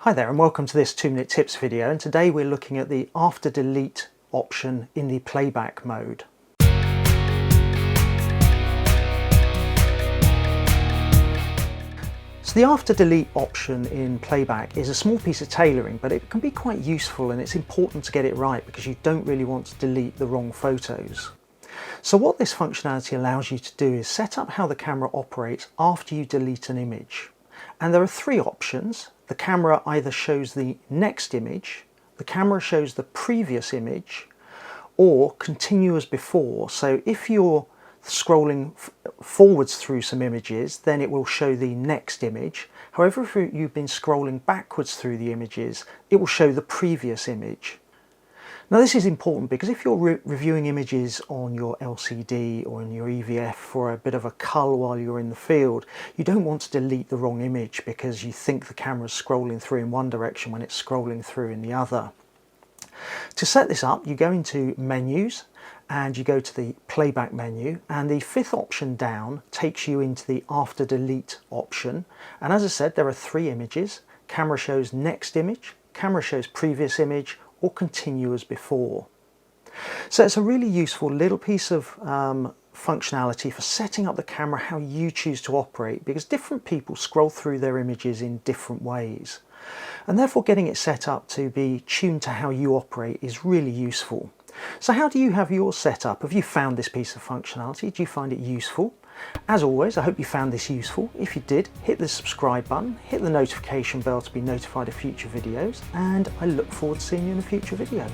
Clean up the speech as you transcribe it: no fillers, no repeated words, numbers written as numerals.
Hi there and welcome to this 2-minute tips video, and today we're looking at the after delete option in the playback mode. So the after delete option in playback is a small piece of tailoring, but it can be quite useful, and it's important to get it right because you don't really want to delete the wrong photos. So what this functionality allows you to do is set up how the camera operates after you delete an image. And there are three options. The camera either shows the next image, the camera shows the previous image, or continue as before. So if you're scrolling forwards through some images, then it will show the next image. However, if you've been scrolling backwards through the images, it will show the previous image. Now this is important because if you're reviewing images on your LCD or in your EVF for a bit of a cull while you're in the field, you don't want to delete the wrong image because you think the camera's scrolling through in one direction when it's scrolling through in the other. To set this up, you go into menus and you go to the playback menu, and the fifth option down takes you into the after delete option. And as I said, there are three images. Camera shows next image, camera shows previous image, or continue as before. So it's a really useful little piece of functionality for setting up the camera how you choose to operate, because different people scroll through their images in different ways. And therefore getting it set up to be tuned to how you operate is really useful. So how do you have yours set up? Have you found this piece of functionality? Do you find it useful? As always, I hope you found this useful. If you did, hit the subscribe button, hit the notification bell to be notified of future videos, and I look forward to seeing you in a future video.